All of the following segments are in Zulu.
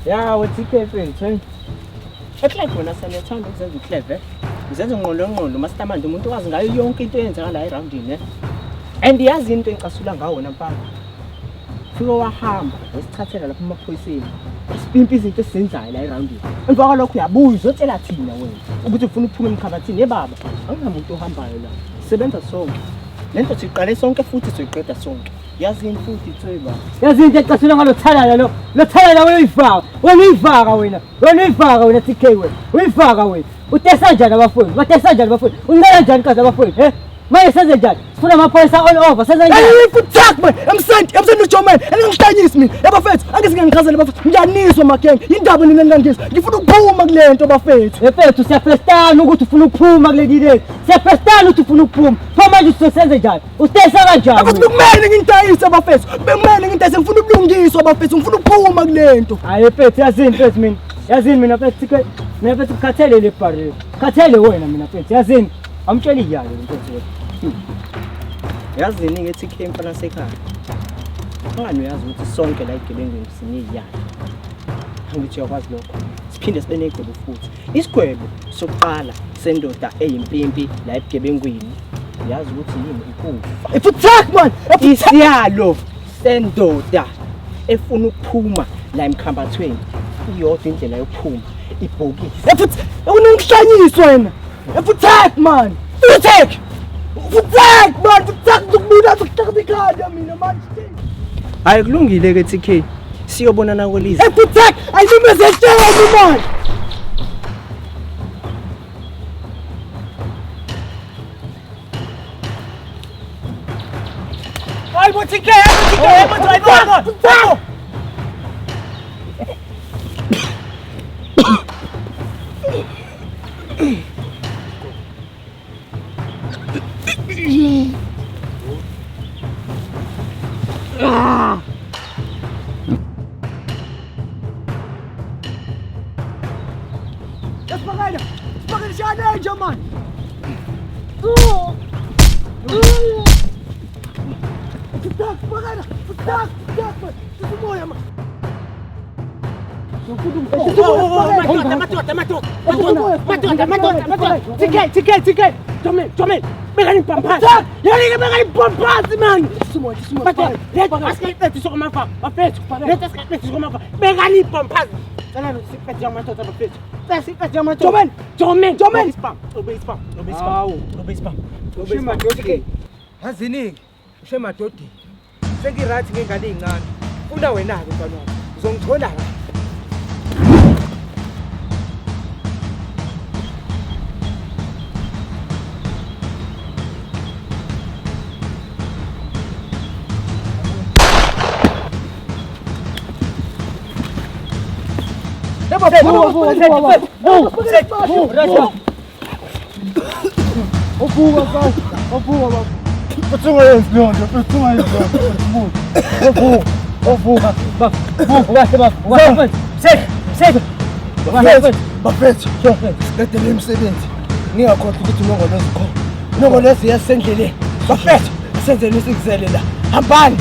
Ya uthi mfethu. Eclub wona sanathanda ukuzenza iclub Uzenza ngqondo master manje umuntu wazi ngayo yonke into eyenzeka la eroundini And yazi into engicasula ngawo wona mfana. Fika wahamba wesithathela lapha emaphoyiseni. Isipimpi izinto esizenzayo la eroundini. Emva kwalokho uyabuya uzotshela thina wena ukuthi ufuna ukuphuma emkhabathini yebaba. Akunamuntu ohambayo la. Sebenza sonke. Lento siqale sonke futhi siqeda sonke. Yazi futhi itseba. Yazi into ecasula ngalo thalala lo. Lo thalala uyifaka. Uyifaka wena. Uyifaka wena TK wena. Uyifaka wena. Utesa njani abafowethu? Batesa njani abafowethu? Unqala njani kaza abafowethu? Manje senze njani? Sifuna amaphoyisa all over. Senze njani? Futhak man. I'm uJoman. Angihlanyisi mina. Abafethu, angizike ngichazele abafethu. Ngiyaniswa makenge. Indaba nina ngangizwa. Ngifuna ukuphuma kulento abafethu. Bafethu siyafestana ukuthi ufuna ukuphuma kule dile. Siyafestana ukuthi ufuna ukuphuma. Pho manje usenze njani? Utesa kanjani? Abafethu kumele ngintayise abafethu. Kumele ngintayise ngifuna ubulungiswa abafethu. Ngifuna ukuphuma kulento. Hayi bafethu yazini mfethu mina. Yazini mina mfethu mina mfethu khathele le barre. Khathele wena mina mfethu. Yazini amtshela iyalo mfethu. Yazini ngithi camp la sekhaya. Ngani uyazi ukuthi sonke la igebengweni siniyiyalo. Angithi uyakwazi lokho. Siphinde sibe negwebo futhi. Isigwebo sokuqala sendoda eyimpimpi la egebengweni. Uyazi ukuthi yini ikufa. Ifuthak man. Isiyalo sendoda efuna ukuphuma la emkhambathweni. Iyodwa indlela yokuphuma ibhokisi. Efuthi unungihlanyiswa wena. Efuthak man. Futhak man, futhak ukubona ukuthaka ikhanda mina manje. Hayi kulungile ke TK. Siyobonana kweliza. Futhak, ayimezetheni man. Hayi bo TK, futhak. Spaghetti şahane Cemal. Futhak, futhak. Tutumo ya man. Matot. TK. Jomen. Begani pampas. Yani begani pampas man. Tutumo. Let's go mafa. Let's go mafa. Begani pampas. Sana sikpat jaman to tapet. Sikpat jaman to. Jomen. Obey spam. Shema doti. Hazini. Shema doti. Sengirathi ngengane incane. Ufuna wena ke mfana. Uzongithola la. Bafethu, siqedele imisebenzi. Ningakhohlwa ukuthi unongolwazi khona. Unongolwazi yasendleleni. Bafethu, senzeni isikuzele la. Hambani.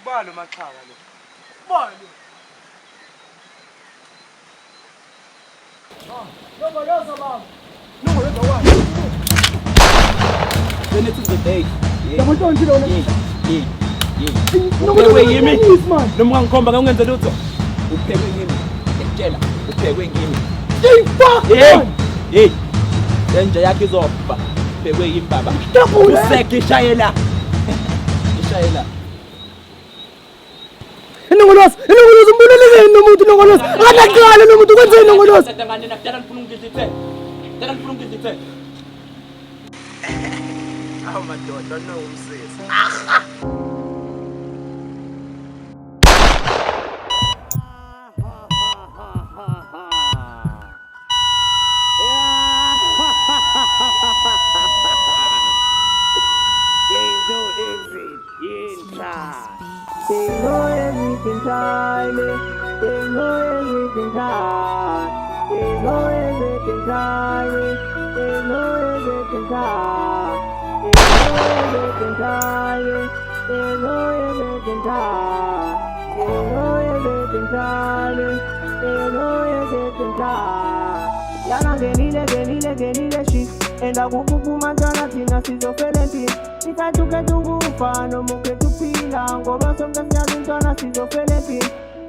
Balo machaka lo. Balo. Nongoloza baba. Nongoloza wa. Then it's the day. Yamuntu njilo wena. Nongoloza yimi. Noma ngikhomba ngenze lutho. Uphekwe ngimi. Ngitshela, uphekwe ngimi. Hey. Lenje yakhe izopha. Uphekwe yimi baba. Useke ishayela. Nongoloza umbuleleke nomuntu nongoloza. Akaqala nomuntu kwenzeni nongoloza. Dala ngifuna ungizithe. Awu madoda no umsisi. Enda kukukuma njana tina sizofelenti Nikatuke tukufa no muke tupila Ngoba somta mnyazi ntana sizofelenti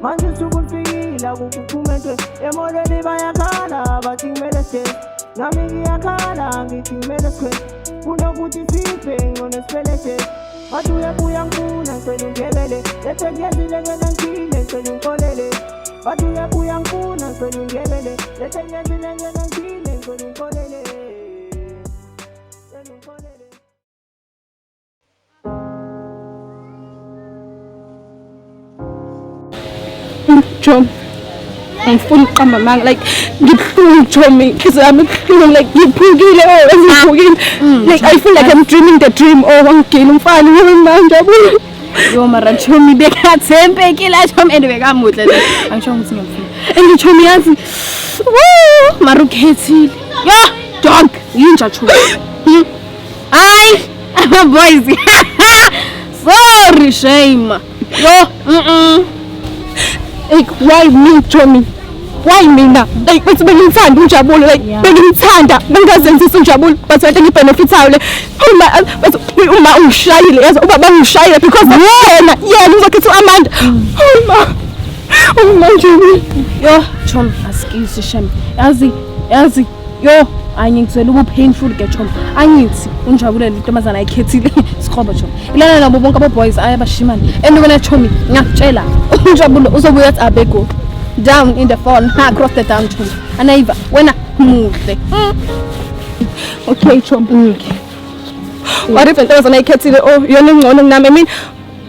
Manzi sukulfila kukukumente Emodeli bayakala batingmelese Namigi yakala ngitingmelese Kuno kuti fife ngone spelese Matuye kuyangkuna nswelu ngebele Lete gezi lege nankile nswelu nkolele Matuye kuyangkuna nswelu ngebele Lete gezi lege nankile nswelu nkolele Chom, I'm full of man. Like you pull Chomi, because I'm feeling like you pull it. Like I feel like I'm dreaming the dream. Oh, I'm killing fun. Yo, Mara Chomi, they can't say kill at home anyway. I'm with it. I'm showing you. And you Chomi answer. Woo, Maruketi. Yo, dog, you chachu. I'm a boy. Sorry, shame. Yo, like, why me, Chomi? Why me now? Like, what's been inside Unjabul? Like, been inside that. Bengazenzi Unjabul, but I think it benefits out. But we shy as Obama shy because yeah, look at Amanda. Oh my Chomi. Yo, Chom, excuse me, shame. Elsie, yo. I need to look painful to get Chom. I need Unjabul and Thomas and I can't see Scoba Chom. Ilana Bobonka boys, I have a shiman. And when I Chomi, Chela. Unjabul also wears a bego down in the fall, across the town to and Eva when I move. Okay, Chom. What if there was an I can't see the your name on them? I mean,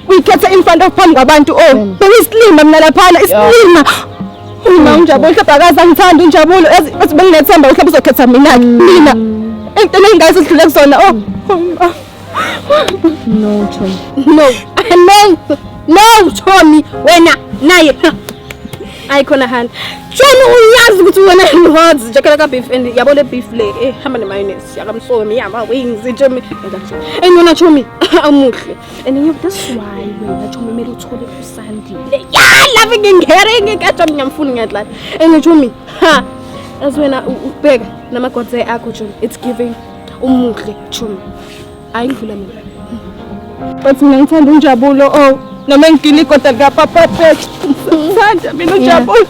we get in front of Pongaban to oh, but it's slim, I'm not a pile, it's slim. Unjabul kapagaza ngithanda unjabul asibele nethemba uhlaba uzokhetha mina entene guys uhlekuzona no Chomi no Chomi wena naye ayikona hand Chomi uyazi ukuthi wena uhodzi jakela ka beef and yabole beef le hamba ne mayonnaise yakamsomi yama wings Chomi enona Chomi amuhle and you that's why wena Chomi mele uthole usandile loving and caring Chomi ngiyamfuna ngiyadlala and Chomi ha as wena ubheka namagodze akho Chomi it's giving umuhle Chomi ayidlula mina but mina ngithanda unjabulo oh noma ngigili kodwa kapapa phethu ngithanda mina unjabulo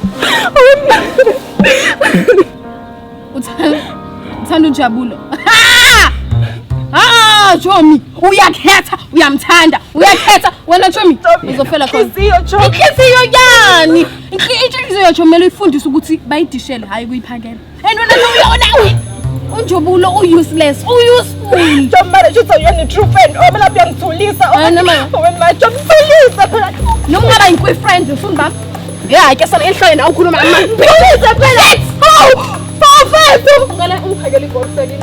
uthanda unjabulo Chomi uyakhetha uyamthanda uyakhetha wena Chomi uzofela khona inhliziyo yani inhliziyo Chomi mele ifundise ukuthi bayidishele hayi kuyiphakela and wena uyona unjabulo useless useful Chomi mara shitho yena true friend obela buyangithulisa wena Chomi ngithulisa noma ngaba yinkwe friend ufuna baba yeah ke sana enhlweni awukhuluma amanje ngithulisa phela perfect ngale ungiphakela igolfeni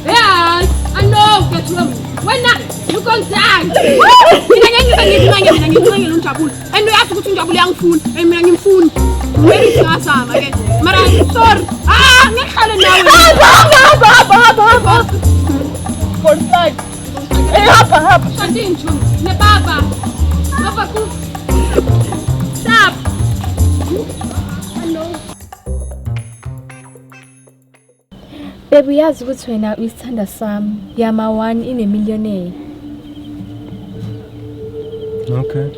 yeah, I know. Get rum. When not, you can die. And we have to go to Jabulian fool. And me and fool. Where is your son again? Mara, sorry. For side. Hey, hapa. Shadincho. Ne baba. Baba ku. Stop. Hello. Baby, yazi ukuthi wena uyisithanda sami yama 1 in a millionaire. Okay.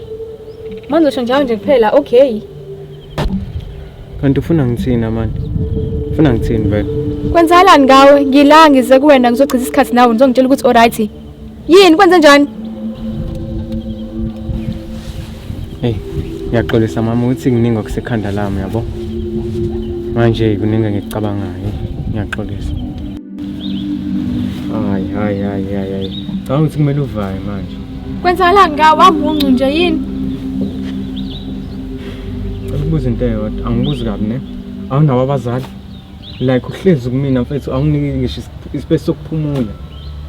Manje usho nje kuphela okay. Kanti ufuna ngithina manje? Ufuna ngithini vele? Kwenzakalani ngawe? Ngila ngize kuwena ngizochitha isikhathi nawe ngizongitshela ukuthi alright. Yini kwenze njani? Hey, ngiyaxolisa mama ukuthi nginingi okusekhanda lami yabo. Manje kuningi ngicabangayo. Ngiyaxolisa. Hayi. Awuthi kumele uvaye manje. Kwenzakalani ngawe? Wabuncu nje yini? Ubuza into eyodwa, angibuzi kabi ne? Awunawo abazali. Like uhlezi kumina mfethu awuniki ngisho ispace sokuphumula.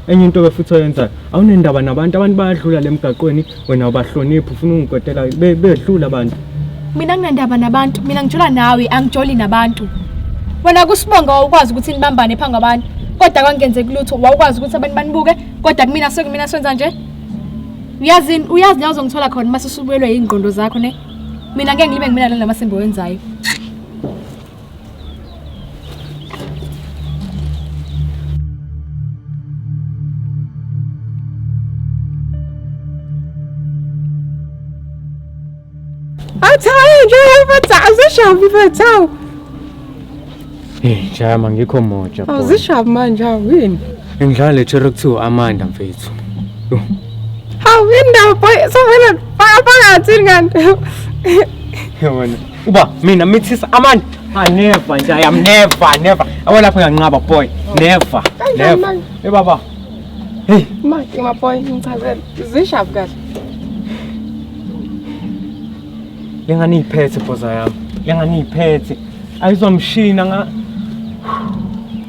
enye into ke futhi oyenzayo awunendaba nabantu bayadlula lemgaqweni wena ubahlonipha ufuna ungigwetela bedlula abantu. Mina nginandaba nabantu, mina ngijula nawe angijoli nabantu. Wena kuSibonga wawukwazi ukuthi nibambane phambi kwabantu, kodwa kwangenzeki lutho. Wawukwazi ukuthi abantu banibuke, kodwa kumina senza nje. Uyazi la uzongithola khona mase usubuyelwe ingqondo zakho ne. Mina ngeke ngibe ngimina la masembo wenzayo. Athayi nje azishabi bethu. Jaya mangikho moja. Awuzishabi manje awini. Ngidlala le-cherry kuthiwa Amanda mfethu. Awinda boy sovela phakathi kanti. Yabona. Uba mina mithisa Amanda. Never nje I am never. Awolapho ngiyanqaba boy. Never. Baba. Hey, My boy ngichazela. Zishabi kahle. Lenganiphethe boza yami. Lenganiphethe. Ayizomshina nga.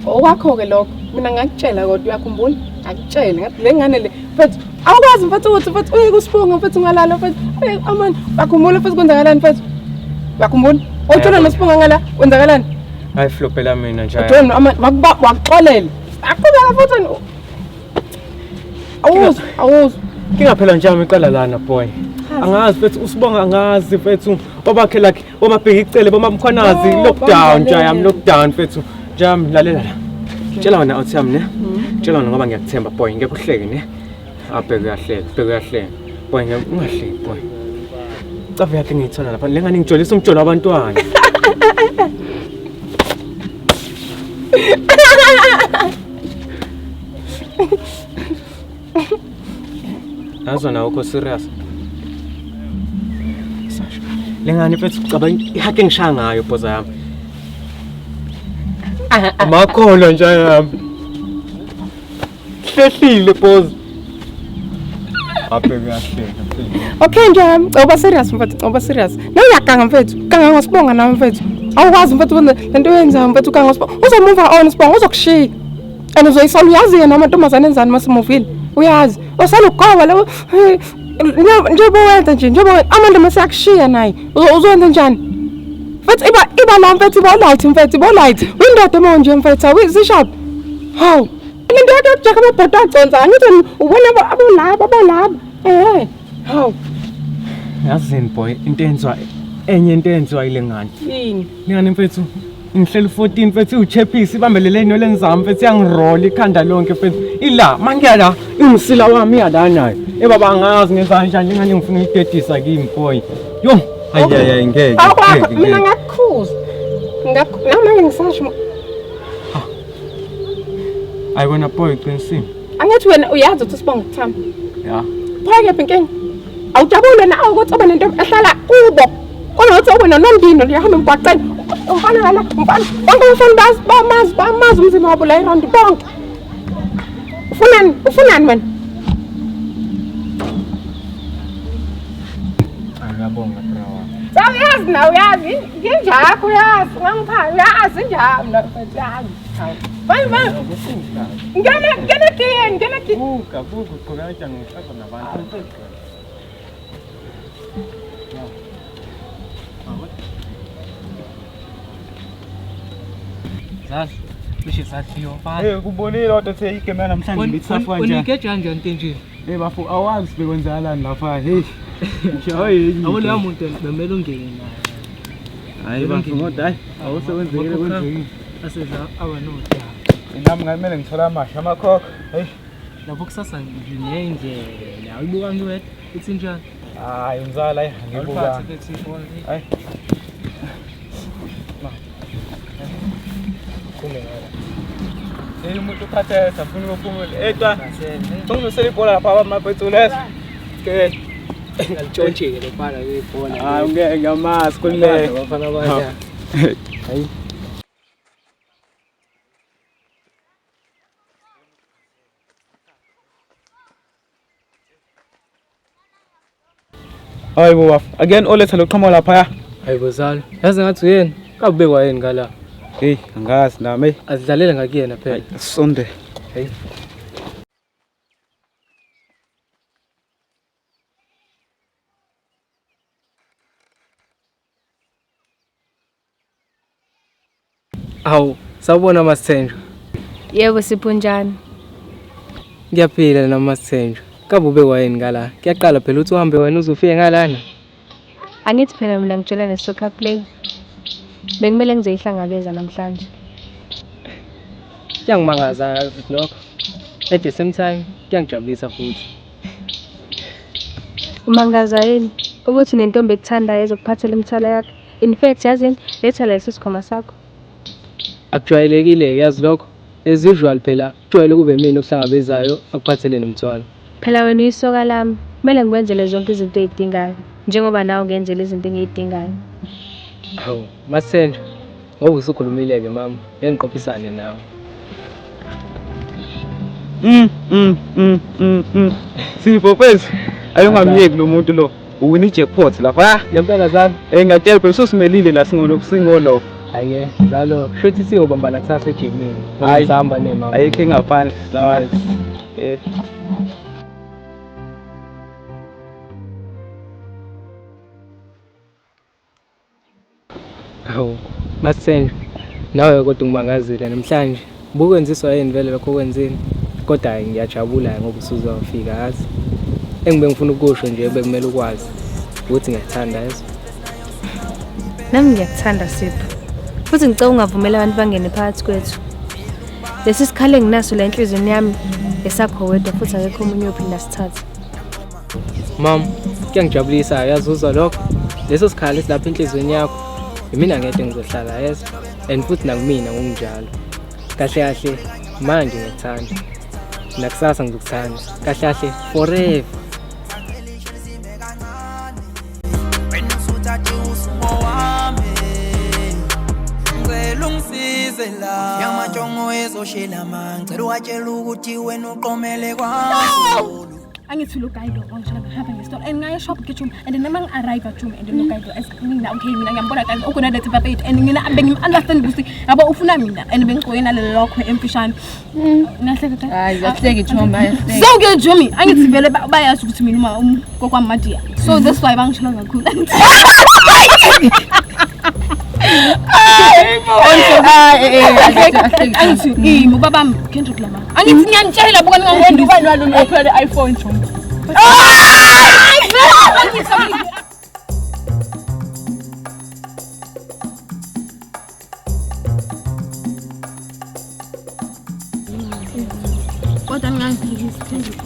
Owakho ke lokho. Mina ngakutshela kodwa uyakhumbula? Akutshela ngathi lengane le. Mfethu awukwazi mfethu ukuthi mfethu uye kuSibonga mfethu ngalala mfethu. Amani bakhumbula mfethu kwenzakalani mfethu? Bakhumbula? Uthola noSibonga ngala kwenzakalani? Hayi flopela mina nje. Uthola amani wakuxolela. Aqhubeka mfethu. Awuzu. Kingaphela nje iqala lana boy. Angazi mfethu uSibonga angazi mfethu obakhe lakhe omabheki icele bomamkhwanazi lockdown nje am lockdown mfethu jam lalela la. Tshela wena awuthi yami ne. Tshela wena ngoba ngiyakuthemba boy ngeke uhleke ne. Abheke uyahleka boy ngeke ungahleki boy. Cafe yakhe ngiyithola lapha lengane ngijolisa umjolo wabantwana. Azona ukho serious. Sasha. Lengane mfethu ucabanga ihake ngishaya ngayo boza yami. Makholo nje yami. Hlehlile boza. Abheke uyahleka. Okay nje ngoba serious mfethu ngoba serious. Nangiyaganga mfethu, ganga ngoSibonga nami mfethu. Awukwazi mfethu ukwenza lento oyenzayo mfethu ganga ngoSibonga. Uzomove on Sibonga uzokushiya. And uzoyisala uyazi yena amantombazane enzani masimuvile. Uyazi. Osala ugoba lo njengoba wenza nje njengoba amanda masakushiya naye. Uzokwenza njani? Mfethu iba la mfethu iba light. Window manje mfethu awizisharp. Haw. Lento yakhe amabhodo aconsa angithi ubona abolaba. Haw. Yazini boy enye into enziwa ile ngane. Yini? Ngane mfethu ngihlela 14 mfethu uChepisi ibambelele inwele nizami mfethu yangirola ikhanda lonke mfethu ila mangiya la ingisila wami yala nayo ebaba angazi ngenza kanjani ngane ngifuna uyidedisa kimi boy yo hayi ngeke mina ngakukhuza nami ngisasho ayibona boy qinisile angithi wena uyazi ukuthi Sibonga ukuthamba ya phake inkinga awujabule na ukuthi oba nento ehlala kubo konothi obe nonondino liyahamba emgwaqeni umfana la umfana bonke umfana bamazi umzimba wabo la around bonke ufunani wena ngiyabonga brawa uyazi na uyazi nginjakho uyazi ungangipha uyazi njalo mfethu yazi ngene kini buka qhubeka ngihlala nabantu Zazi, cishe sathiwa mfana. kubonile kodwa seyigeme namhlanje bitsafu kanjani. Unikeja kanjani ntenjini? Bafu awazi bekwenzakalani lapha. Hey. Hayi. Awule umuntu bemele ungene naye. Hayi bafu ngoda hayi awusebenzekile kwenzeni. Asedla abanotha. Nami ngamele ngithola amasha amakhokho. Hey. Lapho kusasa nginendlela. Uyibuka ngiwethu uthi njani? Hayi umzala hayi ngibuka. Hayi. Hey umuntu ukhatheza ufuna ukuphumula. Etwa. Ungizosela ibhola lapha abamaphethu lesa. Okay. Ngalitshontshe ke lefana ibhola. Hayi ngeke ngamazi kulele. Bafana baya. Hayi. Hayi bo again oletha loqhama lapha. Hayi bozalo. Yazi ngathi uyena. Kabekwa yena ngala. Hey angazi nami. Azidlalela ngakuyena phela. Sonde. Hey. Awu, sawubona Masithenjwa. Yebo Sipho njani? Ngiyaphila na Masithenjwa. Kabe ube wayini ngala? Kuyaqala phela uthi uhambe wena uzofike ngalana. Angithi phela mina ngitshela ne-soccer play. Bengimele ngizoyihlangabeza namhlanje. Kuyangimangaza lokho. At the same time, kuyangijabulisa futhi. Umangaza yini? Ukuthi nentombi ekuthandayo ezokuphathela imithwalo yakhe. In fact yazini, letha leso sikhoma sakho. Akujwayelekile yazi lokho. As usual phela, kujwayele kube mina okuhlangabezayo akuphathele nemithwalo. Phela wena uyisoka lami. Kumele ngikwenzele zonke izinto ezidingayo. Njengoba nawe ngenzele izinto engizidingayo. Hawu, Masithenjwa. Ngoba usukhulumile ke mama, ngiqophisane nawe. Sipho mfethu. Ayungamyeki lo muntu lo. Uwina ijackpot lapha. Ngempela zami, Ngatela phela sosimelile la singolo. hayi njalo shothi siyobambana kusasa ejimini. Hayi. Sihamba nemama. Ayikho engaphandle. Lawa. Hawu, Masithenjwa. Nawe kodwa ungimangazile namhlanje. Bukwenziswa yini vele lokho kwenzeni? Kodwa hayi ngiyajabula ngoba usuzofika yazi. Engibe ngifuna ukusho nje bekumele ukwazi ukuthi ngiyakuthanda yazi. Nami ngiyakuthanda Sipho. Futhi ngicela ungavumela abantu bangene phakathi kwethu. Lesi sikhale nginaso la enhlizweni yami esakho wedwa futhi akekho umunye ophinda sithathe. Mama, kuyangijabulisa yazi uzwa lokho. Leso sikhali silapha enhlizweni yakho. Mina ngeke ngizohlala yazi. And futhi nakumina ngokunjalo. Kahle kahle manje ngikuthanda. Nakusasa ngizokuthanda. Kahle kahle forever. Yamajongo ezoshela mangcela watshela ukuthi wena uqomele kwaZulu. Angithi lo guide ongishela ngihamba ngesitolo and ngaye shop kitchen and noma ngi-arrive at home and lo guide mina okay mina ngiyambona kanti ukuna that page and mina bengi-understand ukuthi yabo ufuna mina and bengigqoke nalelo lokho emfishane. Nahleka hayi yahleke Jomba yahleke. So ke Jomi angithi vele bayazi ukuthi mina uma umgokwami Madia. So that's why bangishela kakhulu. Angithi ubaba Kendrick Lamar. Angithi ngiyanitshela buka ningangenda ubani walo nophela iPhone Jomba. Kodwa ngiyazi Kendrick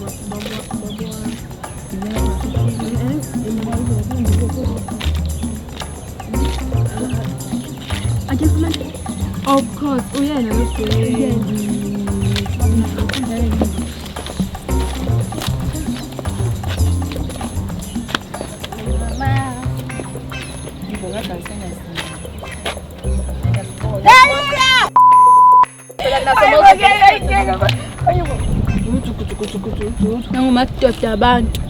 of course, uyena nangumadoda abantu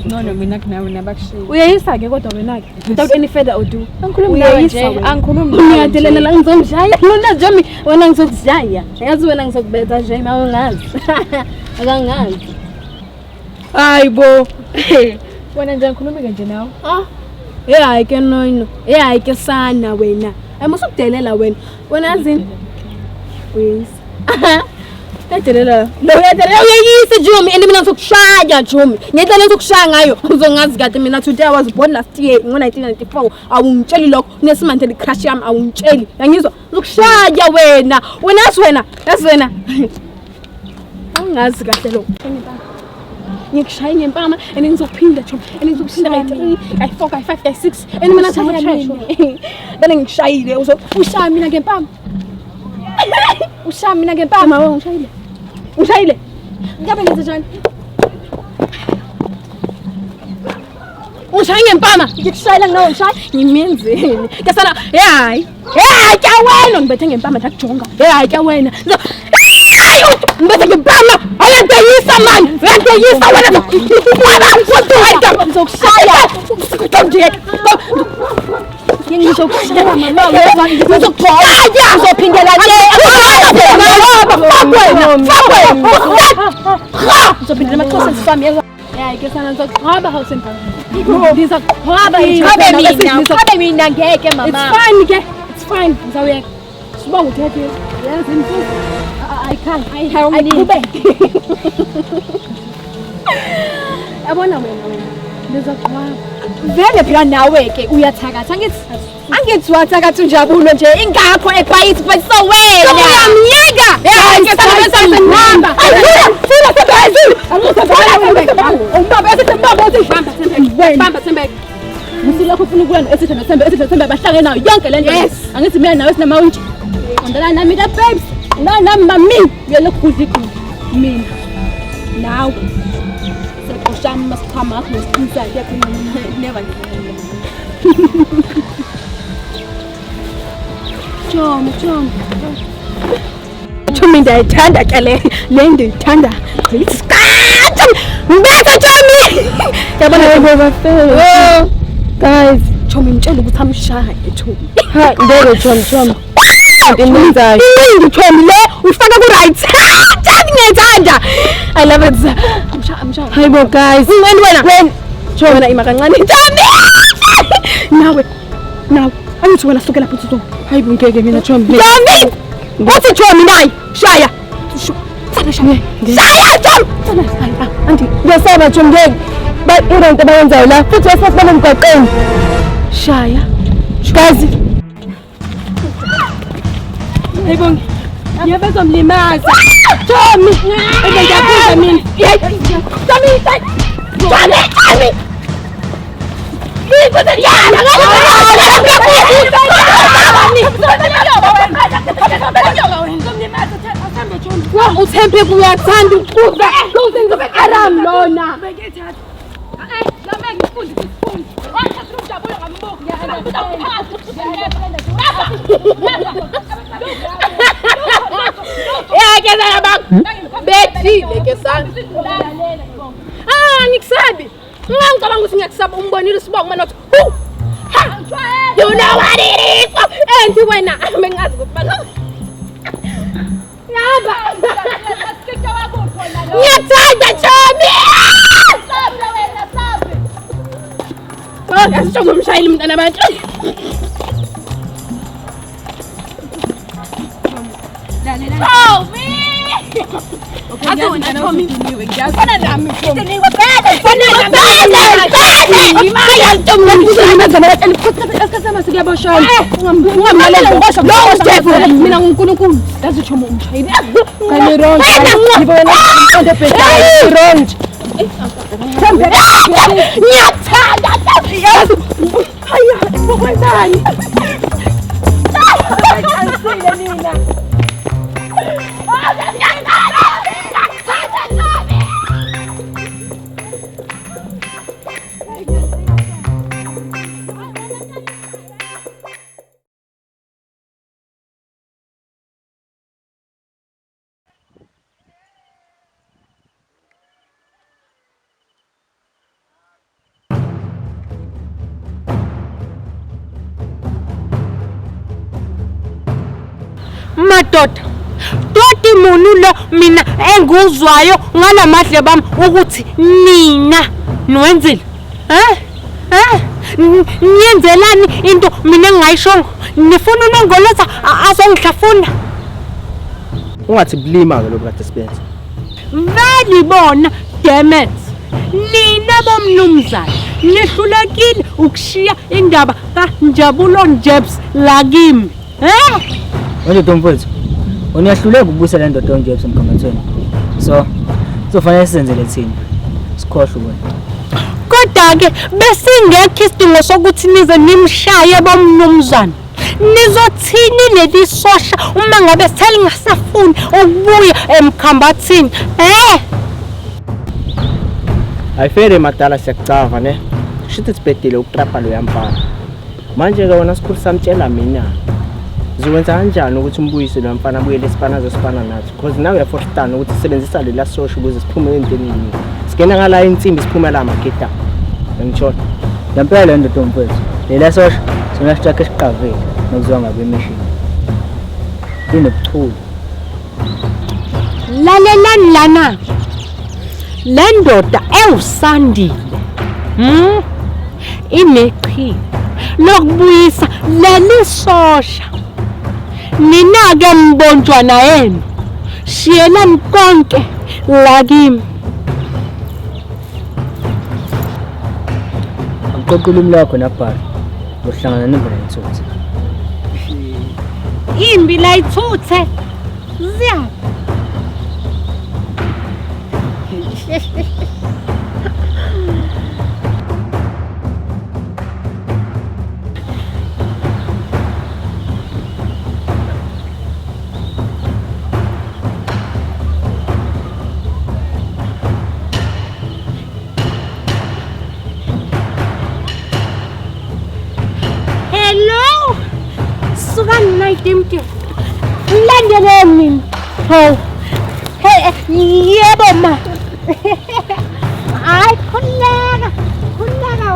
No mina kunawe nabakushiya. uyayisa ke kodwa wena ke without any further ado Angikhulumi nawe nje, angikhulumi nawe. ngiyadelela la ngizomshaya lona Jomi wena ngizokujaya yazi wena ngizokubetha nje mawungazi akangazi hayibo Wena nje ngikhulumi nje nawe. hayi ke nono hayi ke sana wena amusukudelela wena yazini uyisa Edelela. Lo yadelela uyayisa Jomi and mina ngizokushaya Jomi. Ngiyacela ukushaya ngayo. Uzongazi kade mina today I was born last year ngo1994. Awungitsheli lokho. Nesimanje li crush yami awungitsheli. Yangizwa? Ngizokushaya wena. Yazi wena. Angazi kahle lo. Ngikushaya ngempama and ngizophinda Jomi. And ngizophinda kayi3, kayi4, kayi5, kayi6. And mina thatha trash. Bale ngikushayile ushaya mina ngempama. Ushaya mina ngempama wewe ngishayile. Ushayile. Ngabe ngenze njani? Ushaye ngempama. Ngikushayela nginawe ngishaya. Ngimenzeni. Kasana, hayi. Hayi ke wena ngibethe ngempama ndakujonga. Hayi ke wena. Ngibethe ngempama. Ayadayisa man. Ayadayisa wena. Wena ngizokushaya. Ngidondiyeke. Ngizokushaya mama wena. Ngizokushaya. Uzophindela nje. Uzophindela amaxhosa esifami yezwa. Hayi ke sana ngizokuqhaba house and ngizokuqhaba Chabe mina ngeke mama. It's fine ke. It's fine. Ngizawuyeka. Sibonga uthethe. Yazi imfuzo. Ayikhali. Ayiqhubeke. Yabona wena. Ngizaqhwaba. Vele phela nawe ke uyathakatha angithi wathakatha unjabulo nje ingakho eBhayisi but so wena uyamyeka ngihamba bamba Thembeka Ngisilokho ufuna ukwenza esithi Thembe bahlangene nayo yonke le nto angithi mina nawe sinamawuntshi ondala nami la babes nami mami uyalokhu kudla mina nawe Sham must come up with inside never Chomi ndayithanda ke le ndiyithanda isikhathi mbethe Chomi yabona guys Chomi ngitshela ukuthi amshaya Chomi ha ndeke Chomi Ndinenzayo Chomi le ufana ku right ngiyithanda I love it amsha hayibo guys wena Chomi ima kancane Chomi nawe angithi wena sukela phuthi so hayibo ngeke mina Chomi Uthi Chomi nayi shaya shaya Chomi anti ngiyasaba Chomi ngeke into bayenzayo la futhi wasifana emgwaqeni shaya guys hayibo ngiyabezomlimaza Chomi ngiyaphuza mina Chomi uThembe uyathanda ukuza lokuzenza aram lona ngikusabi ngicabanga ukuthi ngiyakusaba umbonile Sibonga manothi you know what it is wena bengazi ukuthi bana yaba ngiyathanda Chomi sabe wena sabe ngisho umshayeli umntana abantu Chomi Chomi ngiyazana nami Chomi mina nguNkulunkulu yazi Chomi umshayeli ngiyathanda haya bokwenzani nina madoda toti munhu lo mina enguzwayo ngalamadle bami ukuthi nina nwenzile niyenzelani into mina engayishongo nifuna unongolotha azongihlafuna ungathi blima ke lokho kade sibenza vali bona dammit nina bomnumzana nihlulekile ukushiya indaba kaNjabulo Jebs lakimi Manje Ntomfowethu uyahluleka ukubusa le ndoda nje emkhampathweni so kufanele senzele thina sikhohle wena kodwa ke besingekho isidingo sokuthi nize nimshaye bomnumzana nizothini leli sosha uma ngabe selingasafuni ukubuya emkhambathini ayifere madala siyakucava ne shithi sibhedile ukutrapa lo yampana manje ke wona sikhulu samtshela mina Zwenza kanjani ukuthi umbuyise lo mfana abuyele esipana zosipana nathi because now uyaforstana ukuthi sisebenzisa lela social ukuze siphume endleleni sigena ngala insimbi siphume la mageta ngitshona ngempela le ndoda Ntomfowethu lela social sona sithathe siqavile nokuzwa ngabe emission inobuthuli lalelani lana le ndoda ewusandile ineqhi lokubuyisa leli sosha nina-ke mbontshwana yenu shiyelani konke la kimi. Aqoqa ulimi lakho nabhala lohlangana nembela yethutha. Imbi la ithuthe ziya. Hello, sukani na itimti. Mlandeleni. Hey, yebo ma. Ay, khuleka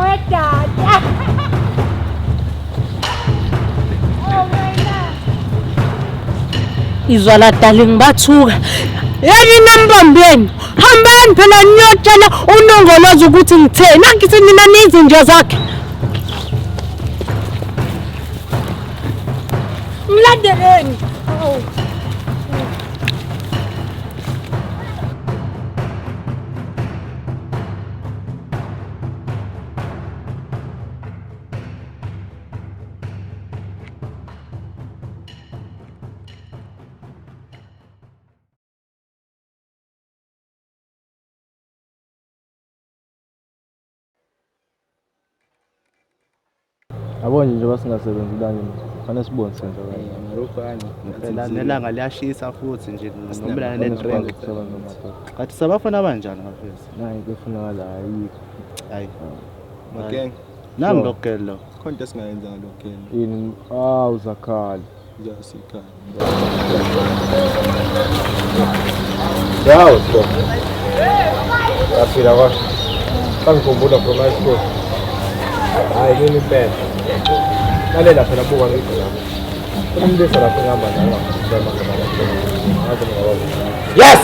wedada. Izwa la darling bathuka. Yini nambambeni? Hambani phela niyotshela unongolozi ukuthi ngitheni. Angithi nina nizinja zakhe. Mlandeleni. Abonye nje basingasebenzi ilanga fanele sibone senza phela nelanga liyashisa futhi nje ngombelana netrend kathi sabafana abanjani ngafesi nayi kufunakala hayi okay nami lokho lo konke singayenza ngalokho yini uzakhali uyasikhala yawo so afira wa bangikhumbula from high school hayi nini impela lalela phela buka ngikho lapho umbisa lapho ngihamba nawe yes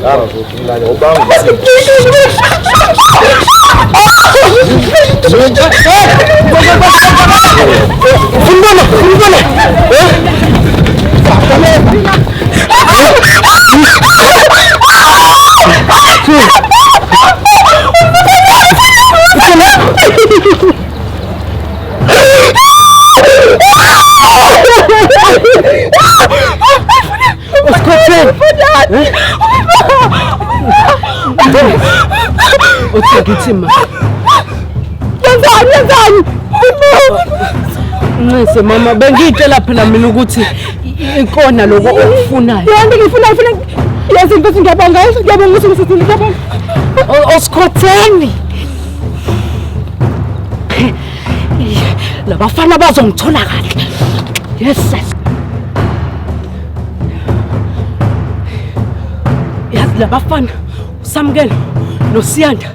yabo ukuthi mlane ubanga Uthakithima. Yenzani? Nqise mama bengitshela phela mina ukuthi inkona lokho okufunayo. Yonke ngifuna yazi ukuthi ngiyabonga ukuthi ngisithini ngiyabonga. Osikhotheni. Labafana bazongithola kahle. Yes. Yazi labafana uSamkelo noSiyanda.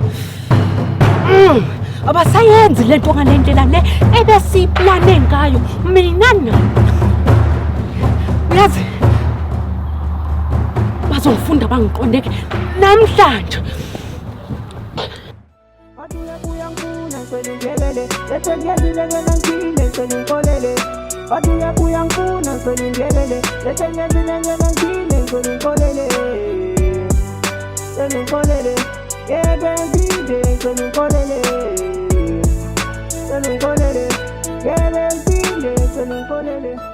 Abasayenzi lento ngalendlela le ebesiplane ngayo mina nami. Yazi bazofunda bangiqondeke namhlanje. Get